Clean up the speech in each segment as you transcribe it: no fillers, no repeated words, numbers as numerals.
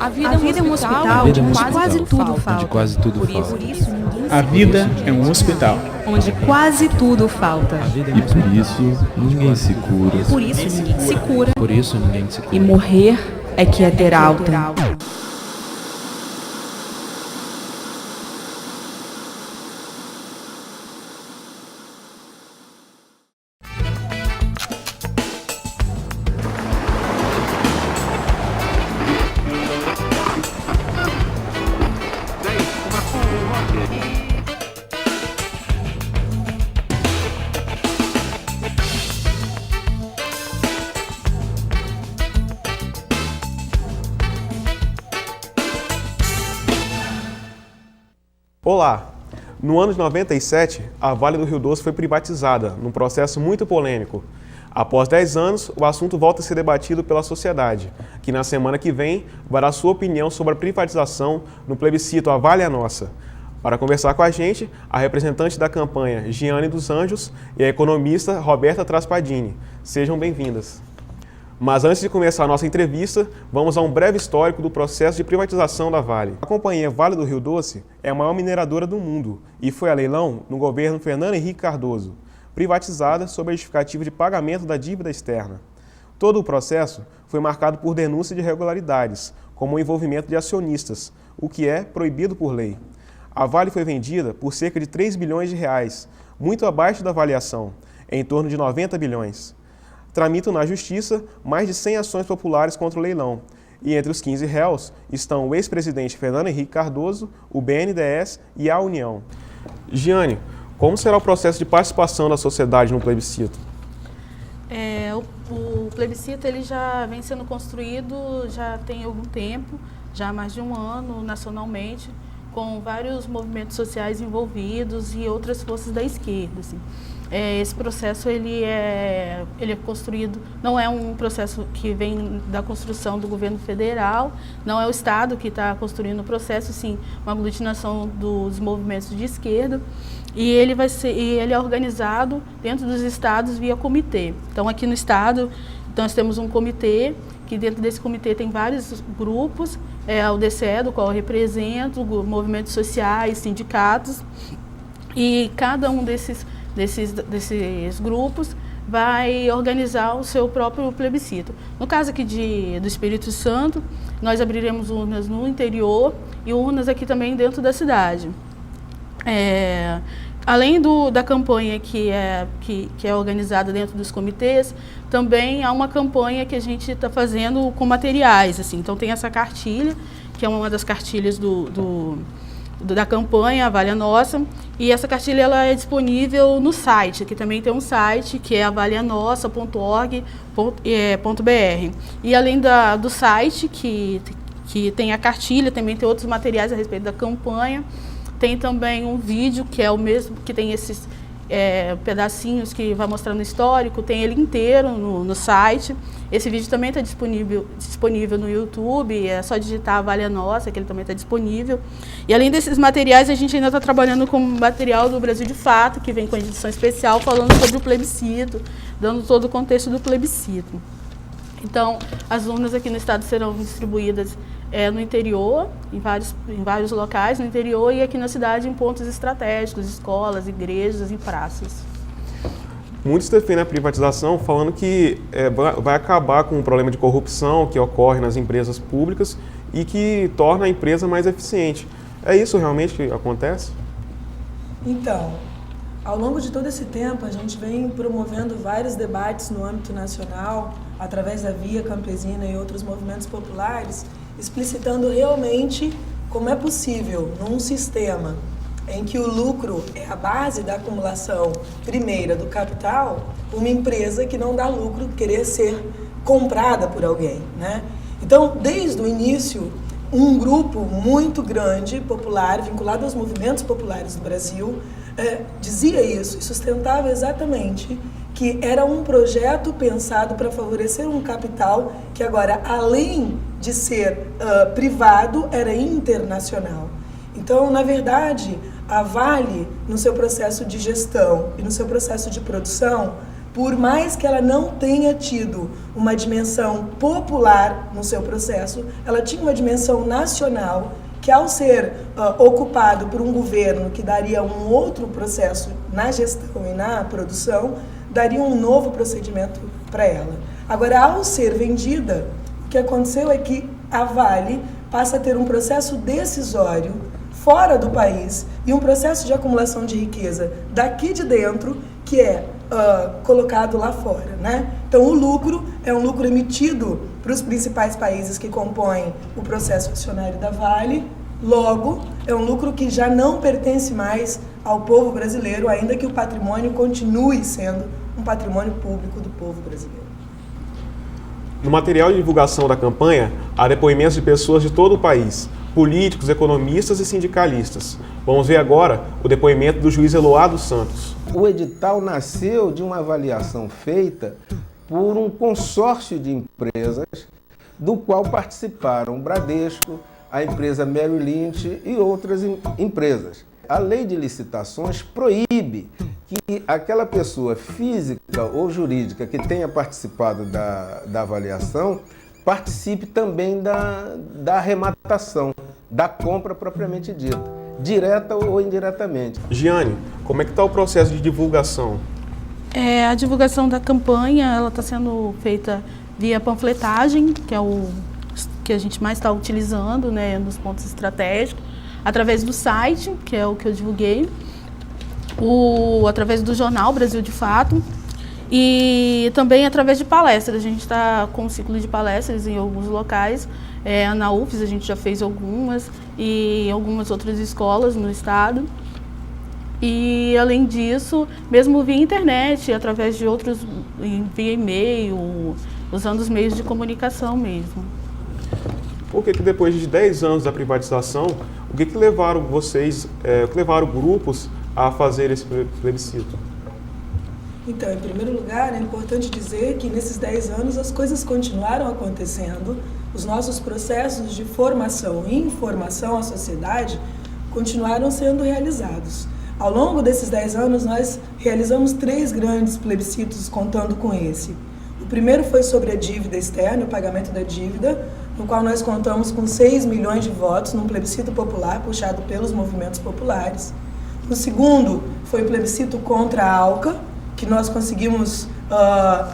A vida é um hospital onde quase tudo falta. A vida é um hospital Onde quase tudo falta. E por isso ninguém se cura. Por isso ninguém se cura. Por isso ninguém se cura. E morrer é que é ter alta. Olá! No ano de 97, a Vale do Rio Doce foi privatizada, num processo muito polêmico. Após 10 anos, o assunto volta a ser debatido pela sociedade, que na semana que vem vai dar sua opinião sobre a privatização no plebiscito A Vale é Nossa. Para conversar com a gente, a representante da campanha, Giane dos Anjos, e a economista Roberta Traspadini. Sejam bem-vindas. Mas antes de começar a nossa entrevista, vamos a um breve histórico do processo de privatização da Vale. A companhia Vale do Rio Doce é a maior mineradora do mundo e foi a leilão no governo Fernando Henrique Cardoso, privatizada sob a justificativa de pagamento da dívida externa. Todo o processo foi marcado por denúncia de irregularidades, como o envolvimento de acionistas, o que é proibido por lei. A Vale foi vendida por cerca de 3 bilhões de reais, muito abaixo da avaliação, em torno de 90 bilhões. Tramitam na Justiça mais de 100 ações populares contra o leilão. E entre os 15 réus estão o ex-presidente Fernando Henrique Cardoso, o BNDES e a União. Giane, como será o processo de participação da sociedade no plebiscito? O plebiscito ele já vem sendo construído já tem algum tempo, já há mais de um ano nacionalmente, com vários movimentos sociais envolvidos e outras forças da esquerda. Assim. Esse processo ele é construído, não é um processo que vem da construção do governo federal, não é o Estado que está construindo o processo, sim, uma aglutinação dos movimentos de esquerda, e ele é organizado dentro dos estados via comitê. Então aqui no estado nós temos um comitê, que dentro desse comitê tem vários grupos, o DCE, do qual eu represento, movimentos sociais, sindicatos, e cada um desses grupos vai organizar o seu próprio plebiscito. No caso aqui do Espírito Santo, nós abriremos urnas no interior e urnas aqui também dentro da cidade. Além da campanha que é organizada dentro dos comitês, também há uma campanha que a gente está fazendo com materiais. Assim. Então tem essa cartilha, que é uma das cartilhas da campanha, a Vale é Nossa, e essa cartilha ela é disponível no site, que também tem um site, que é avaleanossa.org.br. E além do site, que tem a cartilha, também tem outros materiais a respeito da campanha, tem também um vídeo, que é o mesmo, que tem esses pedacinhos que vai mostrando o histórico, tem ele inteiro no site. Esse vídeo também está disponível no YouTube, é só digitar a Vale é Nossa, que ele também está disponível. E além desses materiais, a gente ainda está trabalhando com material do Brasil de Fato, que vem com edição especial, falando sobre o plebiscito, dando todo o contexto do plebiscito. Então, as urnas aqui no estado serão distribuídas no interior, em vários locais no interior, e aqui na cidade em pontos estratégicos, escolas, igrejas e praças. Muitos defendem a privatização falando que vai acabar com o problema de corrupção que ocorre nas empresas públicas e que torna a empresa mais eficiente. É isso realmente que acontece? Então, ao longo de todo esse tempo, a gente vem promovendo vários debates no âmbito nacional, através da Via Campesina e outros movimentos populares, explicitando realmente como é possível, num sistema em que o lucro é a base da acumulação primeira do capital, uma empresa que não dá lucro querer ser comprada por alguém, né? Então, desde o início, um grupo muito grande, popular, vinculado aos movimentos populares do Brasil, dizia isso e sustentava exatamente que era um projeto pensado para favorecer um capital que agora, além de ser privado, era internacional. Então, na verdade, a Vale, no seu processo de gestão e no seu processo de produção, por mais que ela não tenha tido uma dimensão popular no seu processo, ela tinha uma dimensão nacional que, ao ser ocupado por um governo que daria um outro processo na gestão e na produção, daria um novo procedimento para ela. Agora, ao ser vendida, o que aconteceu é que a Vale passa a ter um processo decisório fora do país e um processo de acumulação de riqueza daqui de dentro que é colocado lá fora, né? Então, o lucro é um lucro emitido para os principais países que compõem o processo acionário da Vale. Logo, é um lucro que já não pertence mais ao povo brasileiro, ainda que o patrimônio continue sendo um patrimônio público do povo brasileiro. No material de divulgação da campanha, há depoimentos de pessoas de todo o país, políticos, economistas e sindicalistas. Vamos ver agora o depoimento do juiz Eloá dos Santos. O edital nasceu de uma avaliação feita por um consórcio de empresas, do qual participaram o Bradesco, a empresa Merrill Lynch e outras empresas. A lei de licitações proíbe que aquela pessoa física ou jurídica que tenha participado da avaliação participe também da arrematação, da compra propriamente dita, direta ou indiretamente. Giane, como é que está o processo de divulgação? A divulgação da campanha está sendo feita via panfletagem, que é o que a gente mais está utilizando, né, nos pontos estratégicos, através do site, que é o que eu divulguei, através do jornal Brasil de Fato, e também através de palestras. A gente está com um ciclo de palestras em alguns locais. Na UFES a gente já fez algumas e algumas outras escolas no estado. E, além disso, mesmo via internet, através de outros, via e-mail, usando os meios de comunicação mesmo. Por que depois de 10 anos da privatização, o que levaram vocês, levaram grupos a fazer esse plebiscito? Então, em primeiro lugar, é importante dizer que nesses 10 anos as coisas continuaram acontecendo, os nossos processos de formação e informação à sociedade continuaram sendo realizados. Ao longo desses 10 anos, nós realizamos 3 grandes plebiscitos contando com esse. O primeiro foi sobre a dívida externa, o pagamento da dívida, no qual nós contamos com 6 milhões de votos num plebiscito popular puxado pelos movimentos populares. O segundo foi o plebiscito contra a ALCA, que nós conseguimos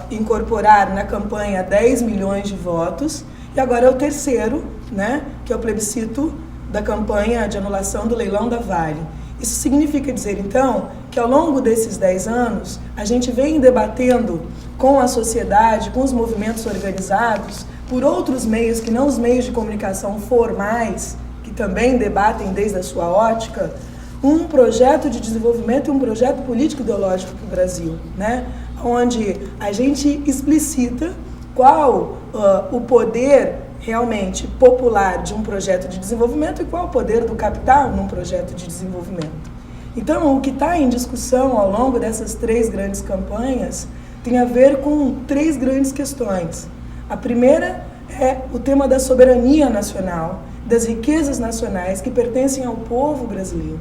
incorporar na campanha 10 milhões de votos. E agora é o terceiro, né, que é o plebiscito da campanha de anulação do leilão da Vale. Isso significa dizer, então, que ao longo desses 10 anos, a gente vem debatendo com a sociedade, com os movimentos organizados, por outros meios que não os meios de comunicação formais, que também debatem desde a sua ótica, um projeto de desenvolvimento e um projeto político-ideológico para o Brasil, né? Onde a gente explicita qual o poder realmente popular de um projeto de desenvolvimento e qual o poder do capital num projeto de desenvolvimento. Então, o que está em discussão ao longo dessas 3 grandes campanhas tem a ver com 3 grandes questões. A primeira é o tema da soberania nacional, das riquezas nacionais que pertencem ao povo brasileiro.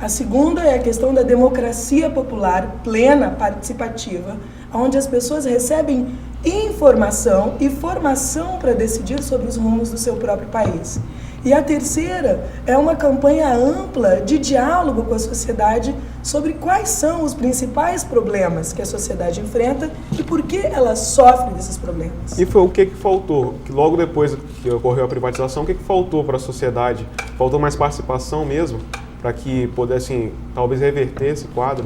A segunda é a questão da democracia popular plena, participativa, onde as pessoas recebem informação e formação para decidir sobre os rumos do seu próprio país. E a terceira é uma campanha ampla de diálogo com a sociedade sobre quais são os principais problemas que a sociedade enfrenta e por que ela sofre desses problemas. E foi o que faltou? Que logo depois que ocorreu a privatização, o que faltou para a sociedade? Faltou mais participação mesmo? Para que pudessem, talvez, reverter esse quadro?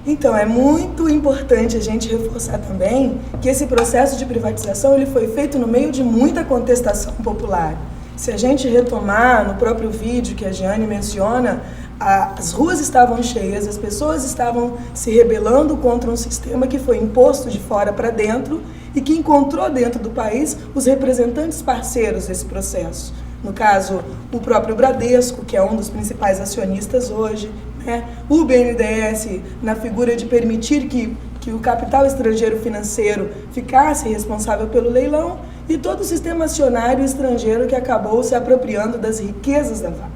Então, é muito importante a gente reforçar também que esse processo de privatização ele foi feito no meio de muita contestação popular. Se a gente retomar no próprio vídeo que a Giane menciona, as ruas estavam cheias, as pessoas estavam se rebelando contra um sistema que foi imposto de fora para dentro e que encontrou dentro do país os representantes parceiros desse processo. No caso, o próprio Bradesco, que é um dos principais acionistas hoje, né? O BNDES, na figura de permitir que o capital estrangeiro financeiro ficasse responsável pelo leilão, e todo o sistema acionário estrangeiro que acabou se apropriando das riquezas da Vale.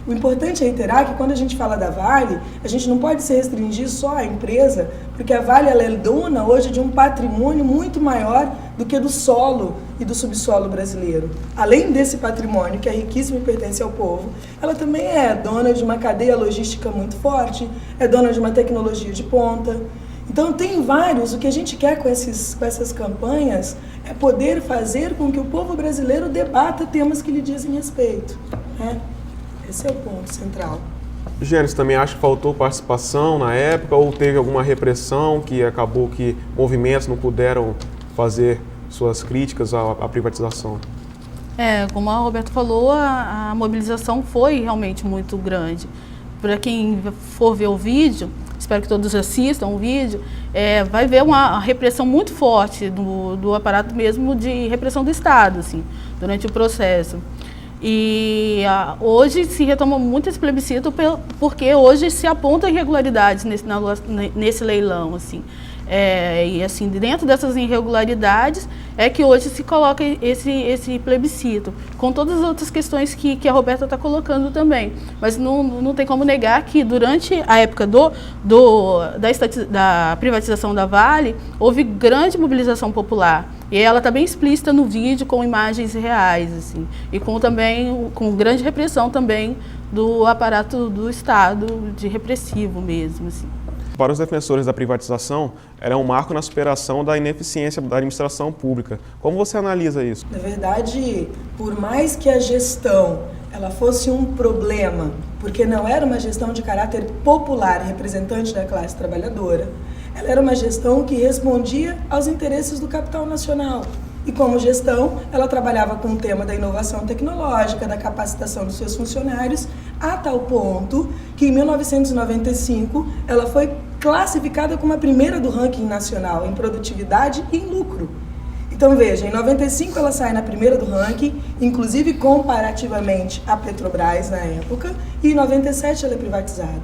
O importante é reiterar que quando a gente fala da Vale, a gente não pode se restringir só à empresa, porque a Vale ela é dona hoje de um patrimônio muito maior do que do solo e do subsolo brasileiro. Além desse patrimônio, que é riquíssimo e pertence ao povo, ela também é dona de uma cadeia logística muito forte, é dona de uma tecnologia de ponta. Então tem vários, o que a gente quer com essas campanhas é poder fazer com que o povo brasileiro debata temas que lhe dizem respeito, né? Esse é o ponto central. Gênesis, também acha que faltou participação na época ou teve alguma repressão que acabou que movimentos não puderam fazer suas críticas à privatização? Como a Roberta falou, a mobilização foi realmente muito grande. Para quem for ver o vídeo, espero que todos assistam o vídeo, vai ver uma repressão muito forte do aparato mesmo de repressão do Estado, assim, durante o processo. E hoje se retoma muito esse plebiscito porque hoje se apontam irregularidades nesse leilão, assim. E assim, dentro dessas irregularidades é que hoje se coloca esse plebiscito, com todas as outras questões que a Roberta está colocando também. Mas não tem como negar que durante a época da privatização da Vale, houve grande mobilização popular. E ela está bem explícita no vídeo, com imagens reais, assim, e com grande repressão também do aparato do Estado, de repressivo mesmo, assim. Para os defensores da privatização, ela é um marco na superação da ineficiência da administração pública. Como você analisa isso? Na verdade, por mais que a gestão ela fosse um problema, porque não era uma gestão de caráter popular, representante da classe trabalhadora, ela era uma gestão que respondia aos interesses do capital nacional. E como gestão, ela trabalhava com o tema da inovação tecnológica, da capacitação dos seus funcionários, a tal ponto que em 1995 ela foi classificada como a primeira do ranking nacional em produtividade e em lucro. Então veja, em 95 ela sai na primeira do ranking, inclusive comparativamente à Petrobras na época, e em 97 ela é privatizada.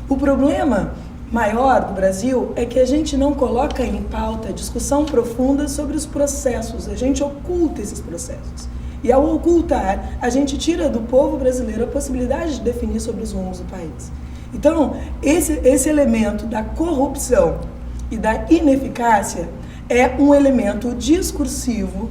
O problema maior do Brasil é que a gente não coloca em pauta discussão profunda sobre os processos, a gente oculta esses processos. E ao ocultar, a gente tira do povo brasileiro a possibilidade de definir sobre os rumos do país. Então, esse elemento da corrupção e da ineficácia é um elemento discursivo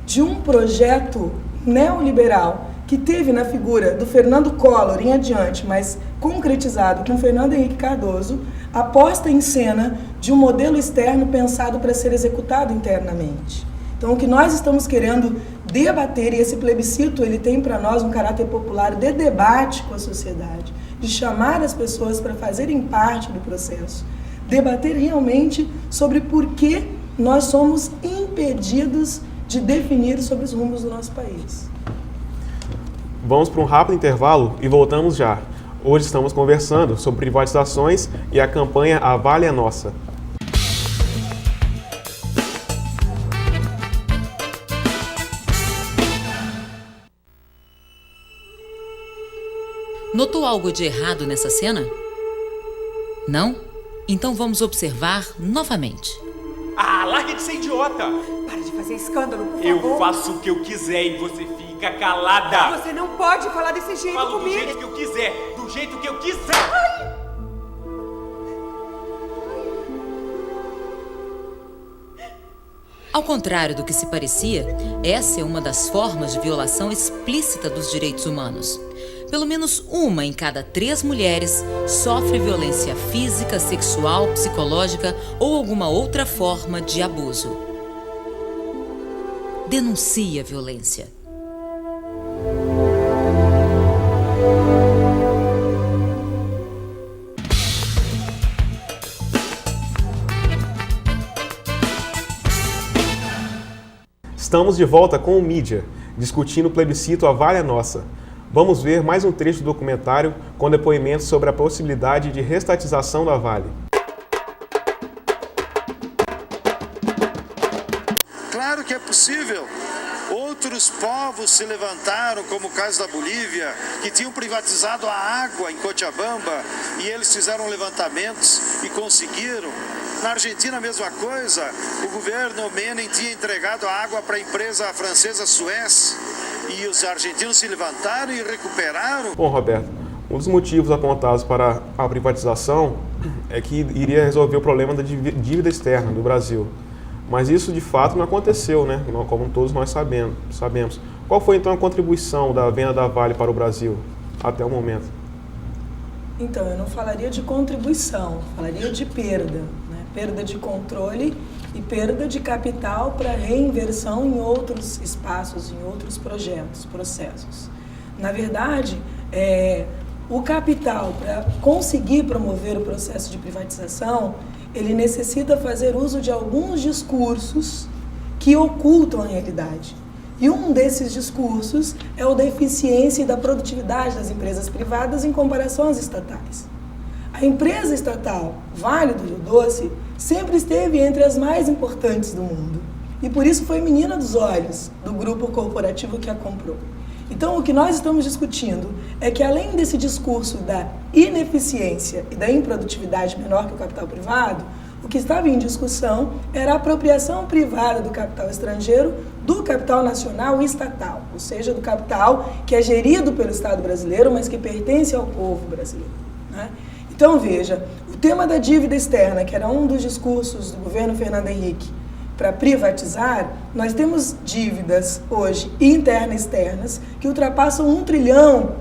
de um projeto neoliberal que teve na figura do Fernando Collor em adiante, mas concretizado com Fernando Henrique Cardoso, a posta em cena de um modelo externo pensado para ser executado internamente. Então, o que nós estamos querendo debater, e esse plebiscito ele tem para nós um caráter popular de debate com a sociedade, de chamar as pessoas para fazerem parte do processo, debater realmente sobre por que nós somos impedidos de definir sobre os rumos do nosso país. Vamos para um rápido intervalo e voltamos já. Hoje estamos conversando sobre privatizações e a campanha A Vale é Nossa. Notou algo de errado nessa cena? Não? Então vamos observar novamente. Ah, larga de ser idiota! Para de fazer escândalo, por favor. Eu faço o que eu quiser e você fica calada! Você não pode falar desse jeito Falo comigo! do jeito que eu quiser! Do jeito que eu quiser! Ai. Ao contrário do que se parecia, essa é uma das formas de violação explícita dos direitos humanos. Pelo menos uma em cada 3 mulheres sofre violência física, sexual, psicológica ou alguma outra forma de abuso. Denuncie a violência. Estamos de volta com o Mídia, discutindo o plebiscito A Vale é Nossa. Vamos ver mais um trecho do documentário com depoimentos sobre a possibilidade de reestatização da Vale. Claro que é possível. Outros povos se levantaram, como o caso da Bolívia, que tinham privatizado a água em Cochabamba e eles fizeram levantamentos e conseguiram. Na Argentina, a mesma coisa. O governo Menem tinha entregado a água para a empresa francesa Suez e os argentinos se levantaram e recuperaram. Bom, Roberto, Um dos motivos apontados para a privatização é que iria resolver o problema da dívida externa do Brasil. Mas isso, de fato, não aconteceu, né? Como todos nós sabemos. Qual foi, então, a contribuição da venda da Vale para o Brasil até o momento? Então, eu não falaria de contribuição, falaria de perda, né? Perda de controle e perda de capital para reinversão em outros espaços, em outros projetos, processos. Na verdade, o capital, para conseguir promover o processo de privatização, ele necessita fazer uso de alguns discursos que ocultam a realidade. E um desses discursos é o da eficiência e da produtividade das empresas privadas em comparação às estatais. A empresa estatal Vale do Rio Doce sempre esteve entre as mais importantes do mundo e por isso foi menina dos olhos do grupo corporativo que a comprou. Então, o que nós estamos discutindo é que, além desse discurso da ineficiência e da improdutividade menor que o capital privado, o que estava em discussão era a apropriação privada do capital estrangeiro do capital nacional e estatal, ou seja, do capital que é gerido pelo Estado brasileiro, mas que pertence ao povo brasileiro, né? Então, veja, o tema da dívida externa, que era um dos discursos do governo Fernando Henrique para privatizar, nós temos dívidas hoje internas e externas que ultrapassam R$1 trilhão,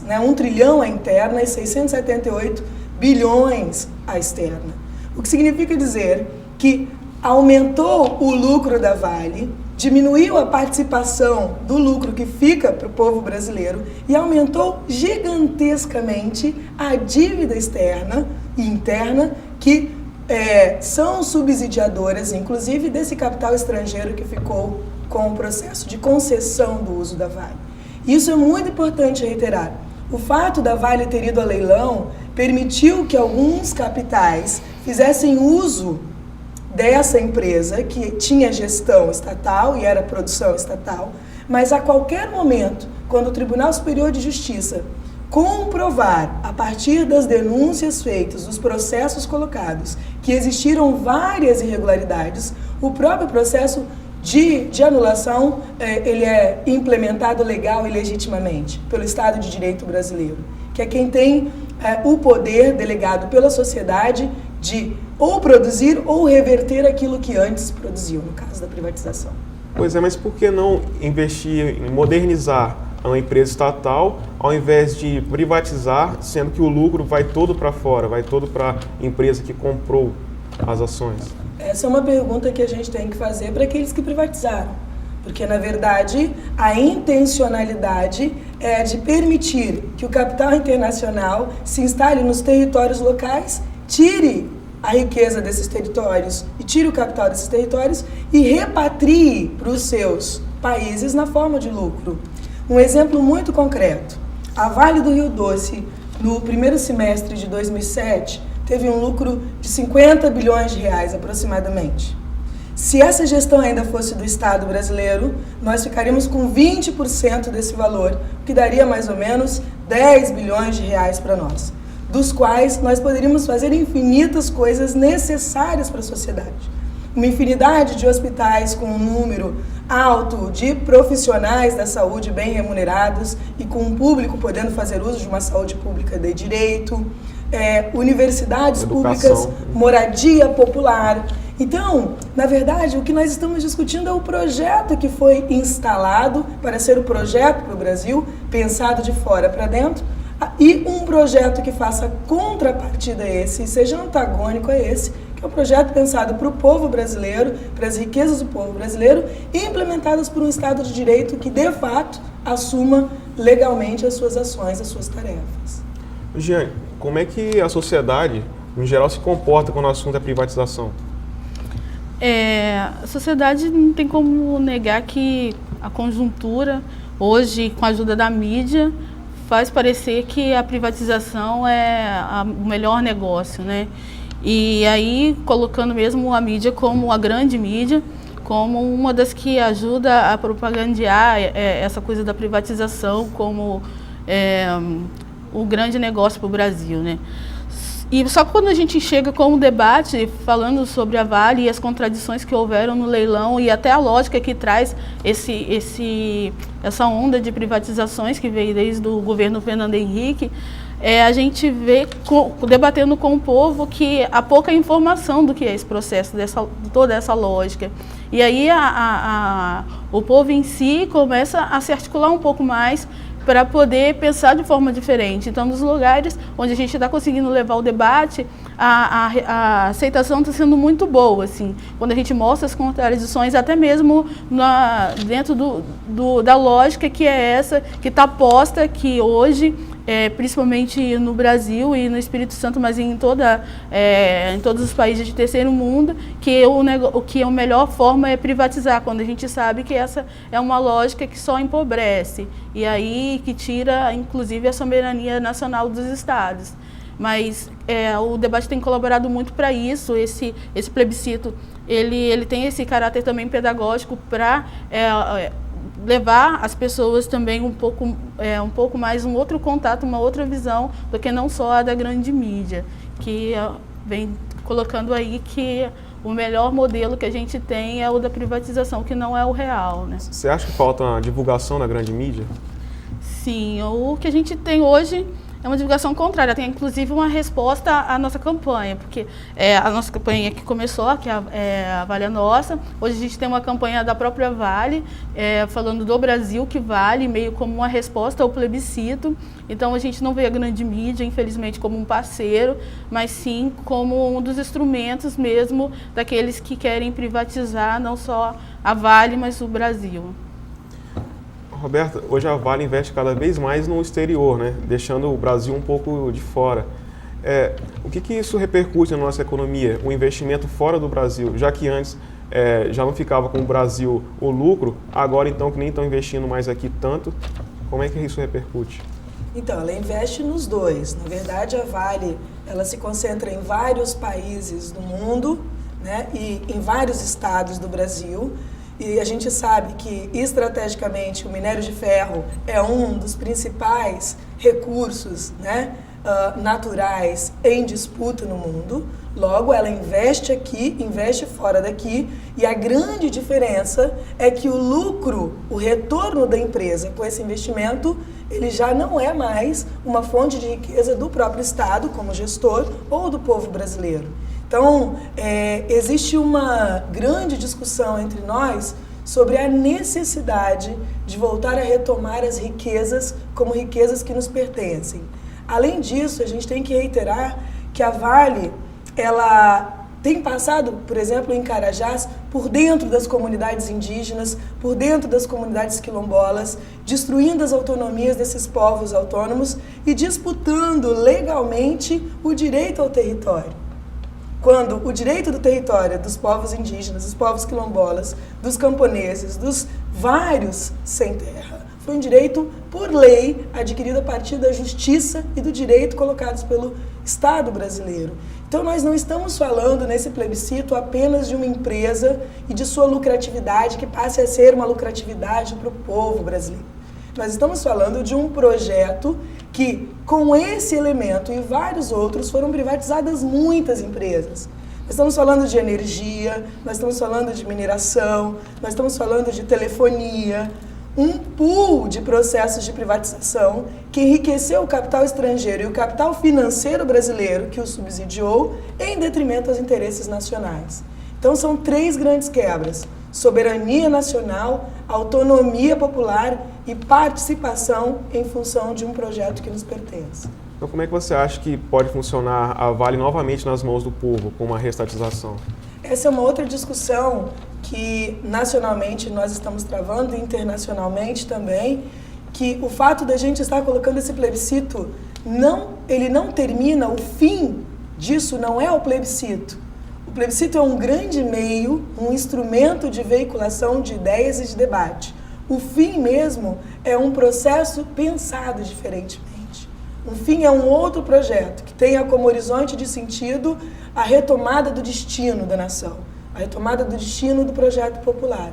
né? 1 trilhão a interna e 678 bilhões a externa. O que significa dizer que aumentou o lucro da Vale, diminuiu a participação do lucro que fica para o povo brasileiro e aumentou gigantescamente a dívida externa e interna que são subsidiadoras, inclusive, desse capital estrangeiro que ficou com o processo de concessão do uso da Vale. Isso é muito importante reiterar. O fato da Vale ter ido a leilão permitiu que alguns capitais fizessem uso dessa empresa, que tinha gestão estatal e era produção estatal, mas a qualquer momento, quando o Tribunal Superior de Justiça comprovar, a partir das denúncias feitas, dos processos colocados, que existiram várias irregularidades, o próprio processo de anulação ele é implementado legal e legitimamente pelo Estado de Direito brasileiro, que é quem tem o poder delegado pela sociedade de ou produzir ou reverter aquilo que antes produziu, no caso da privatização. Pois é, mas por que não investir em modernizar uma empresa estatal, ao invés de privatizar, sendo que o lucro vai todo para fora, vai todo para a empresa que comprou as ações? Essa é uma pergunta que a gente tem que fazer para aqueles que privatizaram. Porque, na verdade, a intencionalidade é de permitir que o capital internacional se instale nos territórios locais, tire a riqueza desses territórios e tire o capital desses territórios e repatrie para os seus países na forma de lucro. Um exemplo muito concreto, a Vale do Rio Doce, no primeiro semestre de 2007, teve um lucro de 50 bilhões de reais aproximadamente. Se essa gestão ainda fosse do Estado brasileiro, nós ficaríamos com 20% desse valor, o que daria mais ou menos 10 bilhões de reais para nós, dos quais nós poderíamos fazer infinitas coisas necessárias para a sociedade. Uma infinidade de hospitais com um número alto de profissionais da saúde bem remunerados e com um público podendo fazer uso de uma saúde pública de direito, universidades públicas, moradia popular. Então, na verdade, o que nós estamos discutindo é o projeto que foi instalado para ser o projeto para o Brasil, pensado de fora para dentro, e um projeto que faça contrapartida a esse, seja antagônico a esse, que é um projeto pensado para o povo brasileiro, para as riquezas do povo brasileiro, e implementadas por um Estado de Direito que, de fato, assuma legalmente as suas ações, as suas tarefas. Jeane, como é que a sociedade, em geral, se comporta quando o assunto é privatização? A sociedade não tem como negar que a conjuntura, hoje, com a ajuda da mídia, faz parecer que a privatização é o melhor negócio, né? E aí, colocando mesmo a mídia como a grande mídia, como uma das que ajuda a propagandear essa coisa da privatização como o grande negócio para o Brasil, né? E só que quando a gente chega com o debate falando sobre a Vale e as contradições que houveram no leilão e até a lógica que traz essa onda de privatizações que veio desde o governo Fernando Henrique, a gente vê, debatendo com o povo, que há pouca informação do que é esse processo, toda essa lógica. E aí o povo em si começa a se articular um pouco mais para poder pensar de forma diferente. Então, nos lugares onde a gente está conseguindo levar o debate, a aceitação está sendo muito boa, assim, quando a gente mostra as contradições, até mesmo dentro da lógica que é essa, que está posta, que hoje, principalmente no Brasil e no Espírito Santo, mas em todos os países de terceiro mundo, que a melhor forma é privatizar, quando a gente sabe que essa é uma lógica que só empobrece, e aí que tira, inclusive, a soberania nacional dos estados. Mas o debate tem colaborado muito para isso. Esse plebiscito ele tem esse caráter também pedagógico para levar as pessoas também um pouco mais um outro contato, uma outra visão do que não só a da grande mídia, que vem colocando aí que o melhor modelo que a gente tem é o da privatização, que não é o real, né? Você acha que falta uma divulgação na grande mídia? Sim, o que a gente tem hoje é uma divulgação contrária. Tem, inclusive, uma resposta à nossa campanha, porque a nossa campanha que começou, que é a Vale é Nossa. Hoje a gente tem uma campanha da própria Vale, falando do Brasil que vale, meio como uma resposta ao plebiscito. Então, a gente não vê a grande mídia, infelizmente, como um parceiro, mas sim como um dos instrumentos mesmo daqueles que querem privatizar não só a Vale, mas o Brasil. Roberta, hoje a Vale investe cada vez mais no exterior, né? Deixando o Brasil um pouco de fora. O que isso repercute na nossa economia, o investimento fora do Brasil, já que antes já não ficava com o Brasil o lucro, agora então que nem estão investindo mais aqui tanto, como é que isso repercute? Então, ela investe nos dois. Na verdade, a Vale ela se concentra em vários países do mundo, né? E em vários estados do Brasil. E a gente sabe que, estrategicamente, o minério de ferro é um dos principais recursos, né, naturais em disputa no mundo. Logo, ela investe aqui, investe fora daqui. E a grande diferença é que o lucro, o retorno da empresa com esse investimento, ele já não é mais uma fonte de riqueza do próprio Estado, como gestor, ou do povo brasileiro. Então, existe uma grande discussão entre nós sobre a necessidade de voltar a retomar as riquezas como riquezas que nos pertencem. Além disso, a gente tem que reiterar que a Vale, ela tem passado, por exemplo, em Carajás, por dentro das comunidades indígenas, por dentro das comunidades quilombolas, destruindo as autonomias desses povos autônomos e disputando legalmente o direito ao território. Quando o direito do território dos povos indígenas, dos povos quilombolas, dos camponeses, dos vários sem terra, foi um direito por lei adquirido a partir da justiça e do direito colocados pelo Estado brasileiro. Então nós não estamos falando nesse plebiscito apenas de uma empresa e de sua lucratividade que passe a ser uma lucratividade para o povo brasileiro. Nós estamos falando de um projeto que, com esse elemento e vários outros, foram privatizadas muitas empresas. Nós estamos falando de energia, nós estamos falando de mineração, nós estamos falando de telefonia, um pool de processos de privatização que enriqueceu o capital estrangeiro e o capital financeiro brasileiro que o subsidiou em detrimento aos interesses nacionais. Então são três grandes quebras: soberania nacional, autonomia popular e participação em função de um projeto que nos pertence. Então como é que você acha que pode funcionar a Vale novamente nas mãos do povo, com uma reestatização? Essa é uma outra discussão que nacionalmente nós estamos travando e internacionalmente também, que o fato da gente estar colocando esse plebiscito, ele não termina, o fim disso não é o plebiscito. O plebiscito é um grande meio, um instrumento de veiculação de ideias e de debate. O fim mesmo é um processo pensado diferentemente. O fim é um outro projeto que tenha como horizonte de sentido a retomada do destino da nação, a retomada do destino do projeto popular.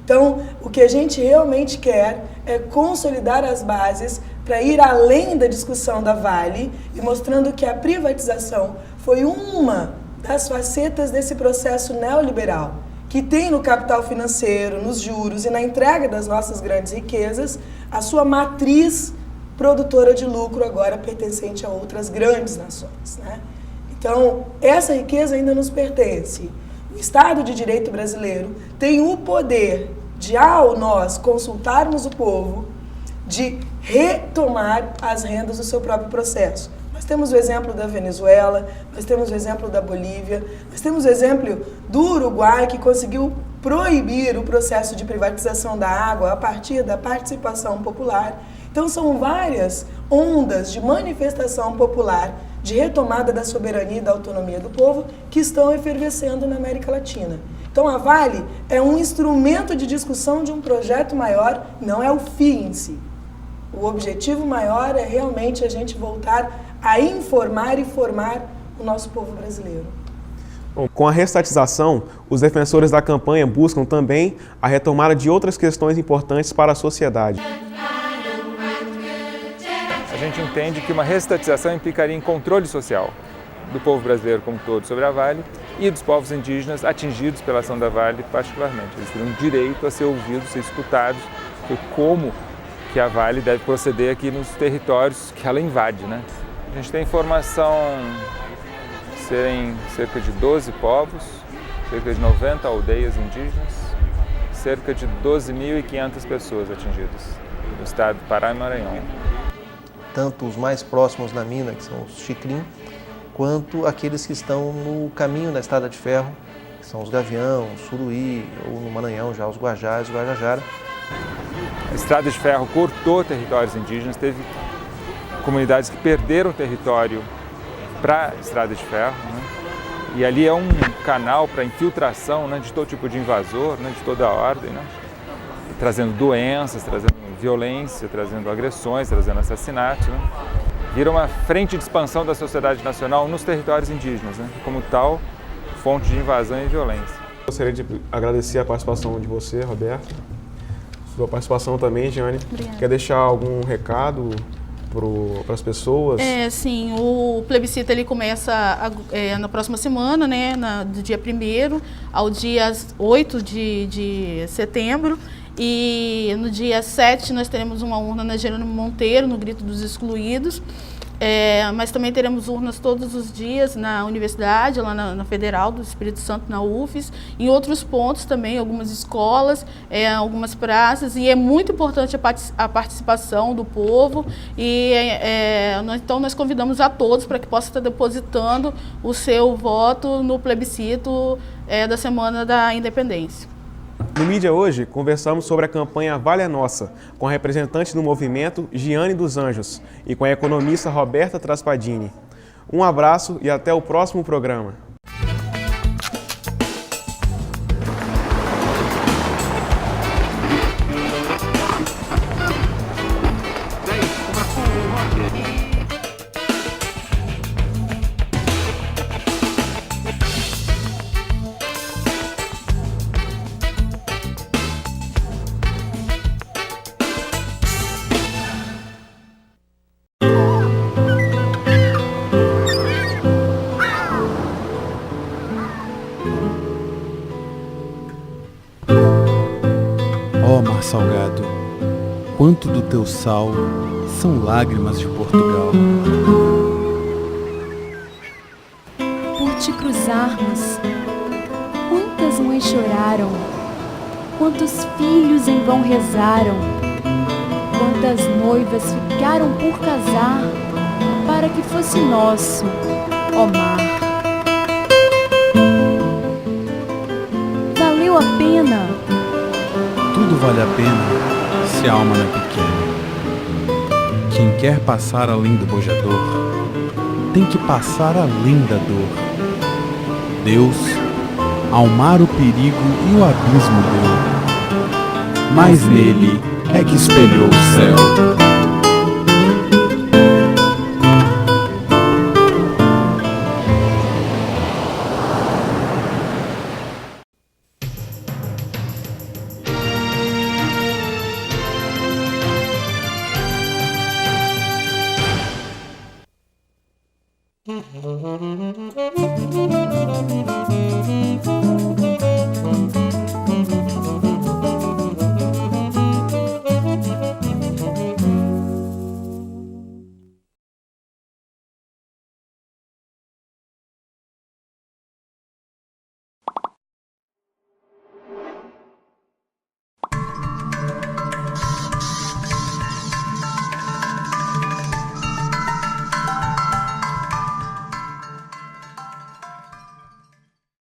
Então, o que a gente realmente quer é consolidar as bases para ir além da discussão da Vale e mostrando que a privatização foi uma das facetas desse processo neoliberal, que tem no capital financeiro, nos juros e na entrega das nossas grandes riquezas, a sua matriz produtora de lucro agora pertencente a outras grandes nações, né? Então, essa riqueza ainda nos pertence. O Estado de Direito brasileiro tem o poder de, ao nós consultarmos o povo, de retomar as rendas do seu próprio processo. Nós temos o exemplo da Venezuela, nós temos o exemplo da Bolívia, nós temos o exemplo do Uruguai, que conseguiu proibir o processo de privatização da água a partir da participação popular. Então, são várias ondas de manifestação popular, de retomada da soberania e da autonomia do povo, que estão efervescendo na América Latina. Então, a Vale é um instrumento de discussão de um projeto maior, não é o fim em si. O objetivo maior é realmente a gente voltar a informar e formar o nosso povo brasileiro. Bom, com a restatização, os defensores da campanha buscam também a retomada de outras questões importantes para a sociedade. A gente entende que uma restatização implicaria em controle social do povo brasileiro como todo sobre a Vale e dos povos indígenas atingidos pela ação da Vale particularmente. Eles teriam direito a ser ouvidos, ser escutados, e como que a Vale deve proceder aqui nos territórios que ela invade, né? A gente tem informação de serem cerca de 12 povos, cerca de 90 aldeias indígenas, cerca de 12.500 pessoas atingidas no estado do Pará e Maranhão. Tanto os mais próximos da mina, que são os Xicrim, quanto aqueles que estão no caminho da Estrada de Ferro, que são os Gavião, os Suruí, ou no Maranhão já os Guajás e os Guajajara. A Estrada de Ferro cortou territórios indígenas, teve comunidades que perderam território para a Estrada de Ferro, né? E ali é um canal para infiltração, né, de todo tipo de invasor, né, de toda a ordem, né? Trazendo doenças, trazendo violência, trazendo agressões, trazendo assassinatos, né? Vira uma frente de expansão da sociedade nacional nos territórios indígenas, né? Como tal, fonte de invasão e violência. Gostaria de agradecer a participação de você, Roberto. Sua participação também, Jeane. Obrigada. Quer deixar algum recado para as pessoas? Sim, o plebiscito ele começa na próxima semana, né, do dia 1º ao dia 8 de setembro. E no dia 7 nós teremos uma urna na Jerônimo Monteiro, no Grito dos Excluídos. Mas também teremos urnas todos os dias na universidade, lá na Federal do Espírito Santo, na UFES, em outros pontos também, algumas escolas, algumas praças, e é muito importante a participação do povo, e então nós convidamos a todos para que possam estar depositando o seu voto no plebiscito da Semana da Independência. No Mídia Hoje, conversamos sobre a campanha Vale é Nossa, com a representante do movimento, Giane dos Anjos, e com a economista Roberta Traspadini. Um abraço e até o próximo programa. Mar salgado, quanto do teu sal são lágrimas de Portugal. Por te cruzarmos, quantas mães choraram, quantos filhos em vão rezaram, quantas noivas ficaram por casar, para que fosse nosso, ó mar. Valeu a pena. Tudo vale a pena se a alma não é pequena. Quem quer passar além do bojador tem que passar além da dor. Deus, ao mar o perigo e o abismo deu, mas nele é que espelhou o céu.